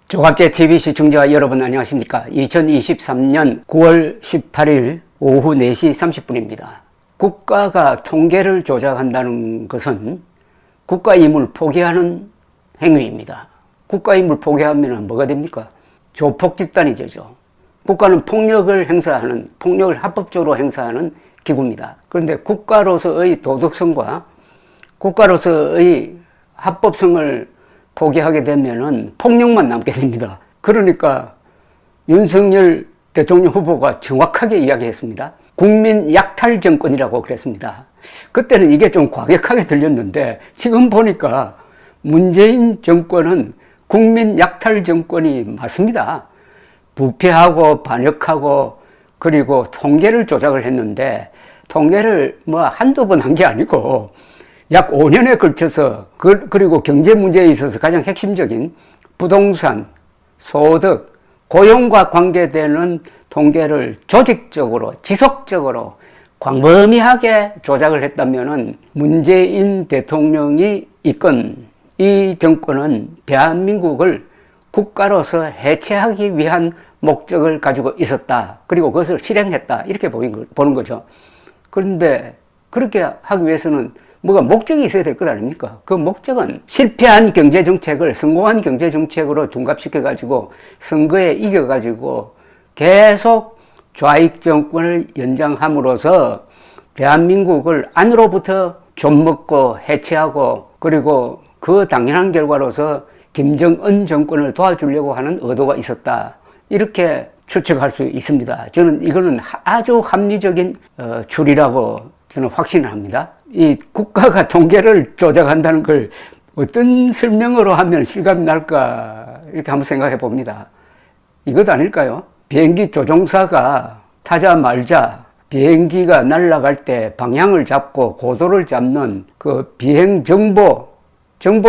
조갑제 TV 시청자 여러분 안녕하십니까? 2023년 9월 18일 오후 4시 30분입니다. 국가가 통계를 조작한다는 것은 국가임을 포기하는 행위입니다. 국가임을 포기하면 뭐가 됩니까? 조폭 집단이 되죠. 국가는 폭력을 합법적으로 행사하는 기구입니다. 그런데 국가로서의 도덕성과 국가로서의 합법성을 포기하게 되면은 폭력만 남게 됩니다. 그러니까 윤석열 대통령 후보가 정확하게 이야기했습니다. 국민 약탈 정권이라고 그랬습니다. 그때는 이게 좀 과격하게 들렸는데 지금 보니까 문재인 정권은 국민 약탈 정권이 맞습니다. 부패하고 반역하고 그리고 통계를 조작을 했는데 통계를 한두 번 한 게 아니고 약 5년에 걸쳐서 그리고 경제 문제에 있어서 가장 핵심적인 부동산, 소득, 고용과 관계되는 통계를 조직적으로 지속적으로 광범위하게 조작을 했다면은 문재인 대통령이 이끈 이 정권은 대한민국을 국가로서 해체하기 위한 목적을 가지고 있었다. 그리고 그것을 실행했다. 이렇게 보는 거죠. 그런데 그렇게 하기 위해서는 뭐가 목적이 있어야 될 것 아닙니까? 그 목적은 실패한 경제정책을 성공한 경제정책으로 둔갑시켜가지고 선거에 이겨가지고 계속 좌익 정권을 연장함으로써 대한민국을 안으로부터 좀먹고 해체하고 그리고 그 당연한 결과로서 김정은 정권을 도와주려고 하는 의도가 있었다. 이렇게 추측할 수 있습니다. 저는 이거는 아주 합리적인 추리라고 저는 확신을 합니다. 이 국가가 통계를 조작한다는 걸 어떤 설명으로 하면 실감이 날까 이렇게 한번 생각해 봅니다. 이것 아닐까요? 비행기 조종사가 타자말자 비행기가 날아갈 때 방향을 잡고 고도를 잡는 그 비행 정보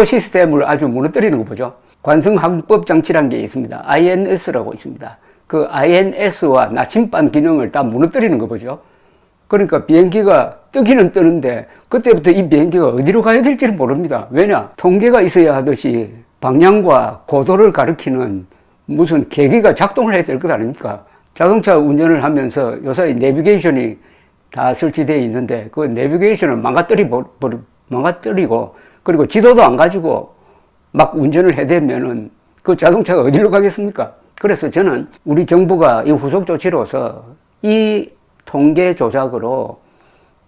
시스템을 아주 무너뜨리는 거 보죠. 관성항법 장치라는 게 있습니다. INS라고 있습니다. 그 INS와 나침반 기능을 다 무너뜨리는 거 보죠. 그러니까 비행기가 뜨기는 뜨는데 그때부터 이 비행기가 어디로 가야 될지를 모릅니다. 왜냐? 통계가 있어야 하듯이 방향과 고도를 가리키는 무슨 계기가 작동을 해야 될 것 아닙니까? 자동차 운전을 하면서 요새 내비게이션이 다 설치되어 있는데 그 내비게이션을 망가뜨리고 그리고 지도도 안 가지고 막 운전을 해대면은 그 자동차가 어디로 가겠습니까? 그래서 저는 우리 정부가 이 후속 조치로서 이 통계 조작으로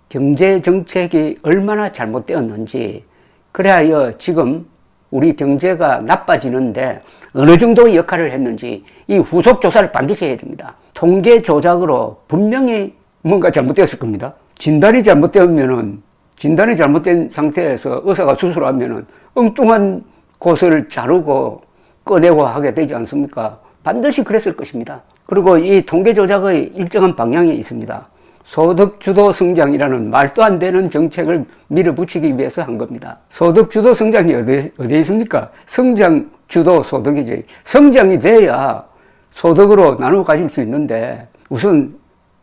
경제 정책이 얼마나 잘못되었는지 그래야 지금 우리 경제가 나빠지는데 어느 정도의 역할을 했는지 이 후속 조사를 반드시 해야 됩니다. 통계 조작으로 분명히 뭔가 잘못되었을 겁니다. 진단이 잘못된 상태에서 의사가 수술하면은 엉뚱한 곳을 자르고 꺼내고 하게 되지 않습니까? 반드시 그랬을 것입니다. 그리고 이 통계 조작의 일정한 방향이 있습니다. 소득주도 성장이라는 말도 안 되는 정책을 밀어붙이기 위해서 한 겁니다. 소득주도 성장이 어디에 있습니까? 성장주도 소득이지. 성장이 돼야 소득으로 나누어 가질 수 있는데 우선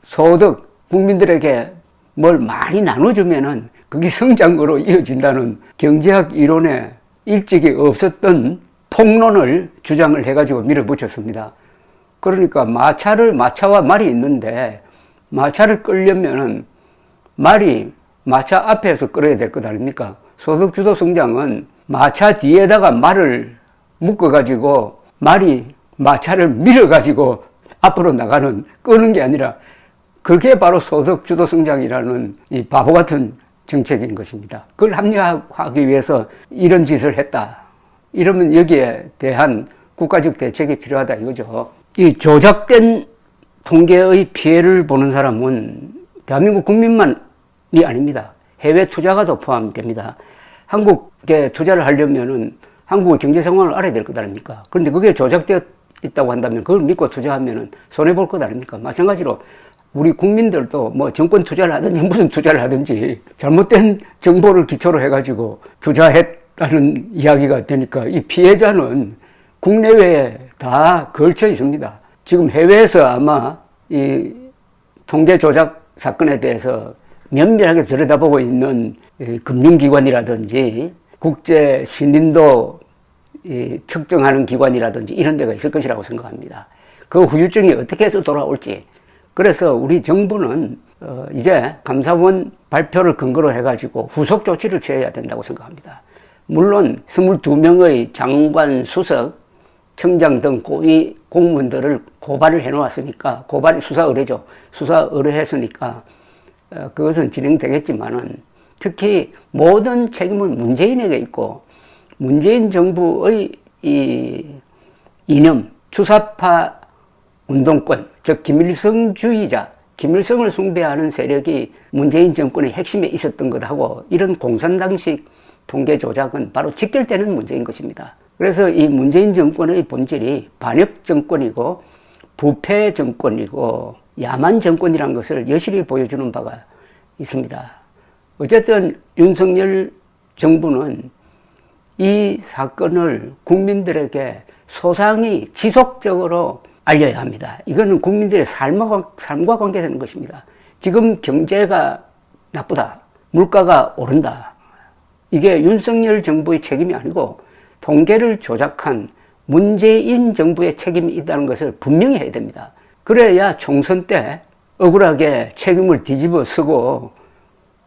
소득, 국민들에게 뭘 많이 나눠주면은 그게 성장으로 이어진다는 경제학 이론에 일찍이 없었던 폭론을 주장을 해가지고 밀어붙였습니다. 그러니까 마차와 말이 있는데 마차를 끌려면은 말이 마차 앞에서 끌어야 될 것 아닙니까? 소득주도 성장은 마차 뒤에다가 말을 묶어가지고 말이 마차를 밀어가지고 앞으로 끄는 게 아니라 그게 바로 소득주도 성장이라는 이 바보 같은 정책인 것입니다. 그걸 합리화하기 위해서 이런 짓을 했다. 이러면 여기에 대한 국가적 대책이 필요하다 이거죠. 이 조작된 통계의 피해를 보는 사람은 대한민국 국민만이 아닙니다. 해외 투자가도 포함됩니다. 한국에 투자를 하려면은 한국의 경제 상황을 알아야 될 것 아닙니까? 그런데 그게 조작되어 있다고 한다면 그걸 믿고 투자하면은 손해볼 것 아닙니까? 마찬가지로 우리 국민들도 정권 투자를 하든지 무슨 투자를 하든지 잘못된 정보를 기초로 해가지고 투자했다는 이야기가 되니까 이 피해자는 국내외에 다 걸쳐 있습니다. 지금 해외에서 아마 이 통계 조작 사건에 대해서 면밀하게 들여다보고 있는 금융기관이라든지 국제 신인도 측정하는 기관이라든지 이런 데가 있을 것이라고 생각합니다. 그 후유증이 어떻게 해서 돌아올지. 그래서 우리 정부는 이제 감사원 발표를 근거로 해가지고 후속 조치를 취해야 된다고 생각합니다. 물론 22명의 장관, 수석, 청장 등 고위 공무원들을 고발을 해놓았으니까, 고발이 수사 의뢰죠. 수사 의뢰했으니까 그것은 진행되겠지만은, 특히 모든 책임은 문재인에게 있고, 문재인 정부의 이 이념, 주사파 운동권, 즉 김일성주의자, 김일성을 숭배하는 세력이 문재인 정권의 핵심에 있었던 것하고, 이런 공산당식 통계 조작은 바로 직결되는 문제인 것입니다. 그래서 이 문재인 정권의 본질이 반역 정권이고 부패 정권이고 야만 정권이라는 것을 여실히 보여주는 바가 있습니다. 어쨌든 윤석열 정부는 이 사건을 국민들에게 소상히 지속적으로 알려야 합니다. 이거는 국민들의 삶과 관계되는 것입니다. 지금 경제가 나쁘다, 물가가 오른다, 이게 윤석열 정부의 책임이 아니고 통계를 조작한 문재인 정부의 책임이 있다는 것을 분명히 해야 됩니다. 그래야 총선 때 억울하게 책임을 뒤집어 쓰고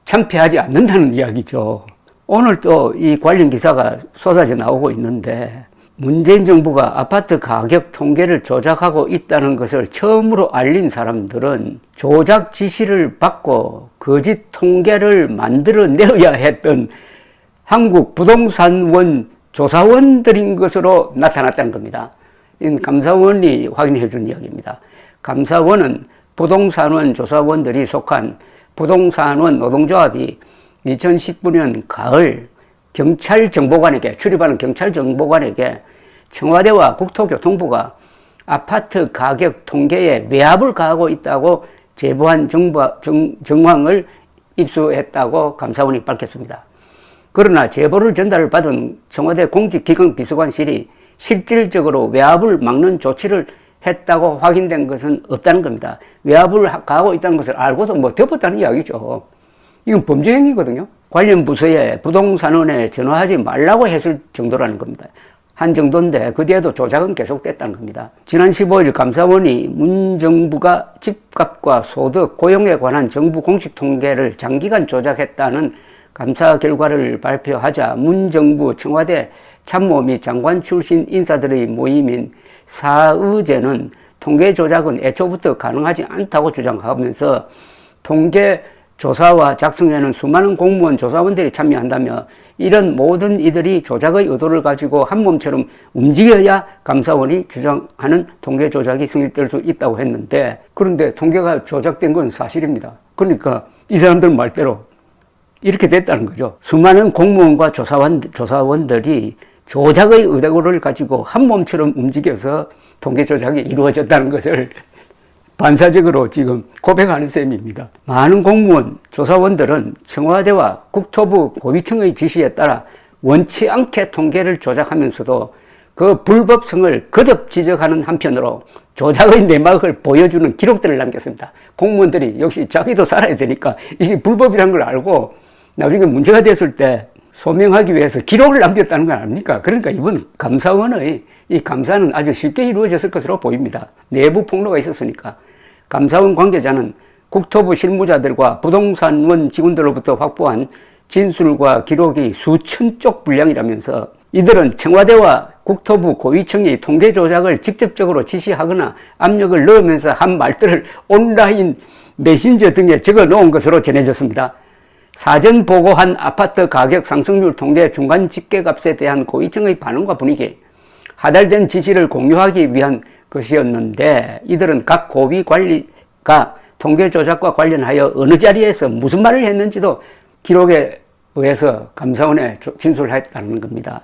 참패하지 않는다는 이야기죠. 오늘 또 이 관련 기사가 쏟아져 나오고 있는데, 문재인 정부가 아파트 가격 통계를 조작하고 있다는 것을 처음으로 알린 사람들은 조작 지시를 받고 거짓 통계를 만들어내야 했던 한국 부동산원 조사원들인 것으로 나타났다는 겁니다. 이건 감사원이 확인해 준 이야기입니다. 감사원은 부동산원 조사원들이 속한 부동산원 노동조합이 2019년 가을 경찰정보관에게, 출입하는 경찰정보관에게 청와대와 국토교통부가 아파트 가격 통계에 외압을 가하고 있다고 제보한 정황을 입수했다고 감사원이 밝혔습니다. 그러나 제보를 전달을 받은 청와대 공직기강 비서관실이 실질적으로 외압을 막는 조치를 했다고 확인된 것은 없다는 겁니다. 외압을 가하고 있다는 것을 알고도 뭐 덮었다는 이야기죠. 이건 범죄 행위거든요. 관련 부서에 부동산원에 전화하지 말라고 했을 정도라는 겁니다. 한 정도인데 그 뒤에도 조작은 계속됐다는 겁니다. 지난 15일 감사원이 문 정부가 집값과 소득, 고용에 관한 정부 공식 통계를 장기간 조작했다는 감사 결과를 발표하자 문 정부 청와대 참모 및 장관 출신 인사들의 모임인 사의제는 통계 조작은 애초부터 가능하지 않다고 주장하면서 통계 조사와 작성에는 수많은 공무원 조사원들이 참여한다며 이런 모든 이들이 조작의 의도를 가지고 한 몸처럼 움직여야 감사원이 주장하는 통계 조작이 성립될 수 있다고 했는데, 그런데 통계가 조작된 건 사실입니다. 그러니까 이 사람들 말대로 이렇게 됐다는 거죠. 수많은 공무원과 조사원들이 조작의 의도를 가지고 한 몸처럼 움직여서 통계 조작이 이루어졌다는 것을 반사적으로 지금 고백하는 셈입니다. 많은 공무원, 조사원들은 청와대와 국토부 고위층의 지시에 따라 원치 않게 통계를 조작하면서도 그 불법성을 거듭 지적하는 한편으로 조작의 내막을 보여주는 기록들을 남겼습니다. 공무원들이 역시 자기도 살아야 되니까 이게 불법이라는 걸 알고 나중에 문제가 됐을 때 소명하기 위해서 기록을 남겼다는 거 아닙니까? 그러니까 이번 감사원의 이 감사는 아주 쉽게 이루어졌을 것으로 보입니다. 내부 폭로가 있었으니까. 감사원 관계자는 국토부 실무자들과 부동산원 직원들로부터 확보한 진술과 기록이 수천 쪽 분량이라면서 이들은 청와대와 국토부 고위층이 통계 조작을 직접적으로 지시하거나 압력을 넣으면서 한 말들을 온라인 메신저 등에 적어 놓은 것으로 전해졌습니다. 사전 보고한 아파트 가격 상승률 통계 중간 집계값에 대한 고위층의 반응과 분위기, 하달된 지시를 공유하기 위한 것이었는데, 이들은 각 고위 관리가 통계 조작과 관련하여 어느 자리에서 무슨 말을 했는지도 기록에 의해서 감사원에 진술했다는 겁니다.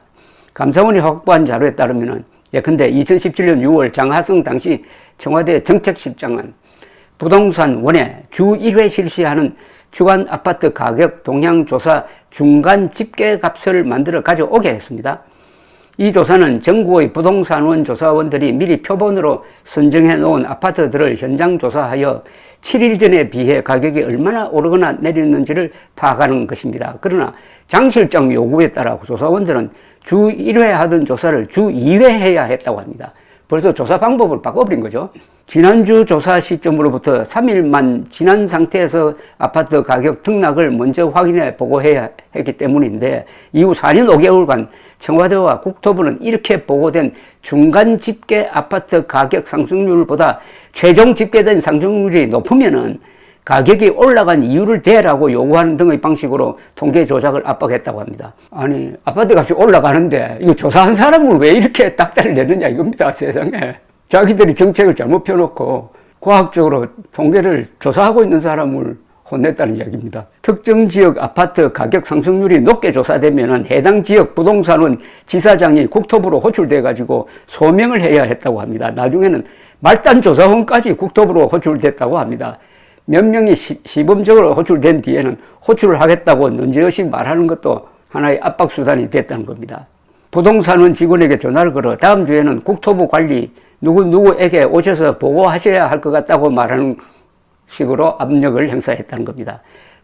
감사원이 확보한 자료에 따르면 예컨대 2017년 6월 장하성 당시 청와대 정책실장은 부동산원에 주 1회 실시하는 주간 아파트 가격 동향 조사 중간 집계값을 만들어 가져오게 했습니다. 이 조사는 전국의 부동산원 조사원들이 미리 표본으로 선정해 놓은 아파트들을 현장 조사하여 7일 전에 비해 가격이 얼마나 오르거나 내리는지를 파악하는 것입니다. 그러나 장 실장 요구에 따라 조사원들은 주 1회 하던 조사를 주 2회 해야 했다고 합니다. 벌써 조사 방법을 바꿔버린 거죠. 지난주 조사 시점으로부터 3일만 지난 상태에서 아파트 가격 등락을 먼저 확인해 보고해야 했기 때문인데 이후 4년 5개월간 청와대와 국토부는 이렇게 보고된 중간 집계 아파트 가격 상승률보다 최종 집계된 상승률이 높으면은 가격이 올라간 이유를 대라고 요구하는 등의 방식으로 통계 조작을 압박했다고 합니다. 아니, 아파트 값이 올라가는데 이거 조사한 사람을 왜 이렇게 딱따를 내느냐 이겁니다, 세상에. 자기들이 정책을 잘못 펴놓고 과학적으로 통계를 조사하고 있는 사람을 혼냈다는 이야기입니다. 특정 지역 아파트 가격 상승률이 높게 조사되면 해당 지역 부동산은 지사장이 국토부로 호출돼 가지고 소명을 해야 했다고 합니다. 나중에는 말단 조사원까지 국토부로 호출됐다고 합니다. 몇 명이 시범적으로 호출된 뒤에는 호출을 하겠다고 눈지없이 말하는 것도 하나의 압박수단이 됐다는 겁니다. 부동산원 직원에게 전화를 걸어 다음 주에는 국토부 관리 누구에게 오셔서 보고하셔야 할 것 같다고 말하는 식으로 압력을 행사했다는 겁니다.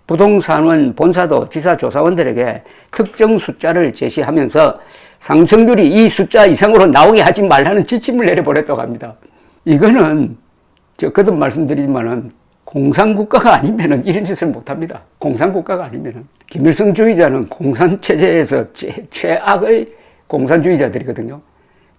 부동산원 본사도 지사 조사원들에게 특정 숫자를 제시하면서 상승률이 이 숫자 이상으로 나오게 하지 말라는 지침을 내려버렸다고 합니다. 이거는 저 거듭 말씀드리지만은 공산국가가 아니면은 이런 짓을 못합니다. 공산국가가 아니면은. 김일성주의자는 공산체제에서 최악의 공산주의자들이거든요.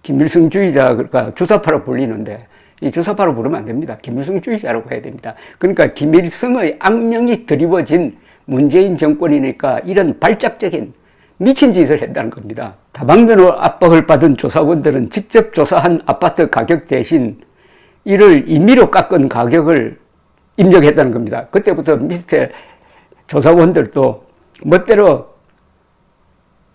김일성주의자가 주사파로 불리는데 이 주사파로 부르면 안 됩니다. 김일성주의자라고 해야 됩니다. 그러니까 김일성의 악령이 드리워진 문재인 정권이니까 이런 발작적인 미친 짓을 했다는 겁니다. 다방면으로 압박을 받은 조사원들은 직접 조사한 아파트 가격 대신 이를 임의로 깎은 가격을 입력했다는 겁니다. 그때부터 밑에 조사원들도 멋대로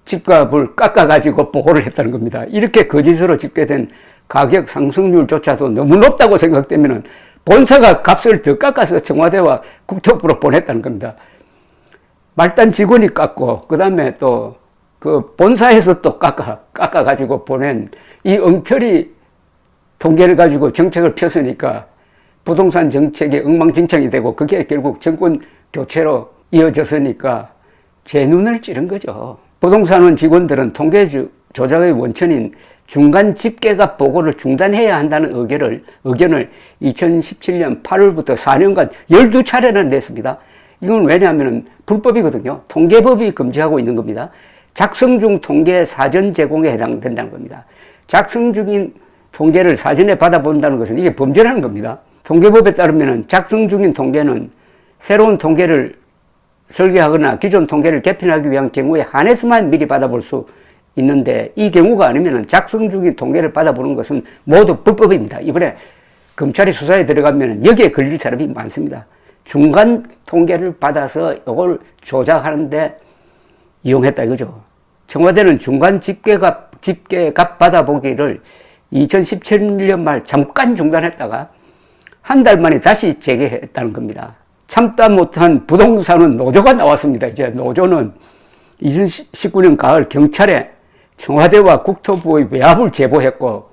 집값을 깎아가지고 보고를 했다는 겁니다. 이렇게 거짓으로 집계된 가격 상승률조차도 너무 높다고 생각되면 본사가 값을 더 깎아서 청와대와 국토부로 보냈다는 겁니다. 말단 직원이 깎고 그 다음에 또 그 본사에서 또 깎아가지고 보낸 이 엉터리 통계를 가지고 정책을 폈으니까 부동산 정책이 엉망진창이 되고 그게 결국 정권 교체로 이어졌으니까 제 눈을 찌른 거죠. 부동산원 직원들은 통계 조작의 원천인 중간 집계가 보고를 중단해야 한다는 의견을 2017년 8월부터 4년간 12차례나 냈습니다. 이건 왜냐하면 불법이거든요. 통계법이 금지하고 있는 겁니다. 작성 중 통계 사전 제공에 해당된다는 겁니다. 작성 중인 통계를 사전에 받아본다는 것은 이게 범죄라는 겁니다. 통계법에 따르면 작성 중인 통계는 새로운 통계를 설계하거나 기존 통계를 개편하기 위한 경우에 한해서만 미리 받아볼 수 있는데 이 경우가 아니면 작성 중인 통계를 받아보는 것은 모두 불법입니다. 이번에 검찰이 수사에 들어가면 여기에 걸릴 사람이 많습니다. 중간 통계를 받아서 이걸 조작하는데 이용했다 이거죠. 청와대는 중간 집계값 받아보기를 2017년 말 잠깐 중단했다가 한 달 만에 다시 재개했다는 겁니다. 참다 못한 부동산은 노조가 나왔습니다. 이제 노조는 2019년 가을 경찰에 청와대와 국토부의 외압을 제보했고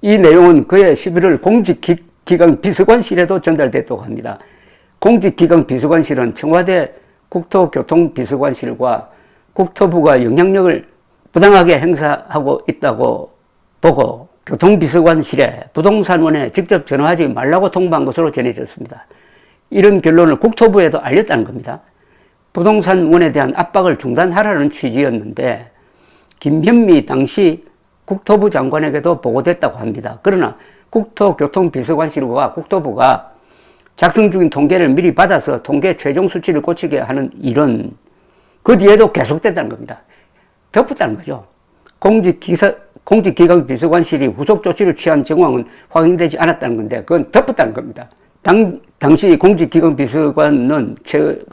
이 내용은 그해 11월 공직기강 비서관실에도 전달됐다고 합니다. 공직기강 비서관실은 청와대 국토교통비서관실과 국토부가 영향력을 부당하게 행사하고 있다고 보고 교통비서관실에 부동산원에 직접 전화하지 말라고 통보한 것으로 전해졌습니다. 이런 결론을 국토부에도 알렸다는 겁니다. 부동산원에 대한 압박을 중단하라는 취지였는데 김현미 당시 국토부 장관에게도 보고됐다고 합니다. 그러나 국토교통비서관실과 국토부가 작성 중인 통계를 미리 받아서 통계 최종 수치를 고치게 하는 일은 그 뒤에도 계속됐다는 겁니다. 덮었다는 거죠. 공직기강 비서관실이 후속 조치를 취한 정황은 확인되지 않았다는 건데 그건 덮었다는 겁니다. 당시 공직기강 비서관은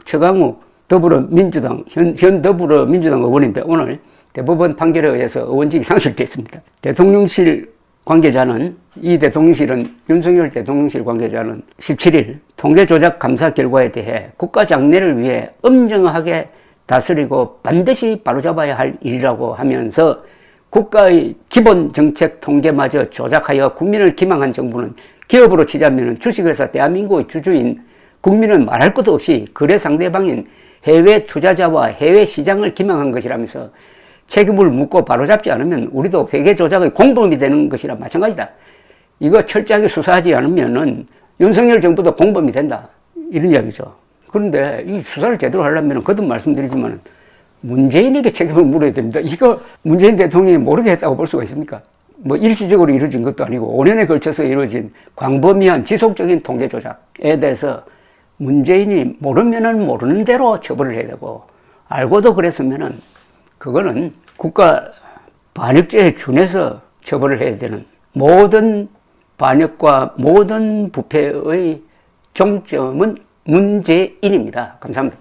최강욱 더불어민주당 현 더불어민주당 의원인데 오늘 대법원 판결에 의해서 의원직이 상실됐습니다. 대통령실 관계자는 이 대통령실은 윤석열 대통령실 관계자는 17일 통계 조작 감사 결과에 대해 국가 장래를 위해 엄정하게 다스리고 반드시 바로잡아야 할 일이라고 하면서 국가의 기본 정책 통계마저 조작하여 국민을 기망한 정부는 기업으로 치자면 주식회사 대한민국의 주주인 국민은 말할 것도 없이 거래 상대방인 해외 투자자와 해외 시장을 기망한 것이라면서 책임을 묻고 바로잡지 않으면 우리도 회계 조작의 공범이 되는 것이랑 마찬가지다. 이거 철저하게 수사하지 않으면은 윤석열 정부도 공범이 된다. 이런 이야기죠. 그런데 이 수사를 제대로 하려면 거듭 말씀드리지만 문재인에게 책임을 물어야 됩니다. 이거 문재인 대통령이 모르게 했다고 볼 수가 있습니까? 뭐 일시적으로 이루어진 것도 아니고 5년에 걸쳐서 이루어진 광범위한 지속적인 통계 조작에 대해서 문재인이 모르면은 모르는 대로 처벌을 해야 되고 알고도 그랬으면은 그거는 국가 반역죄에 준해서 처벌을 해야 되는 모든 반역과 모든 부패의 종점은 문재인입니다. 감사합니다.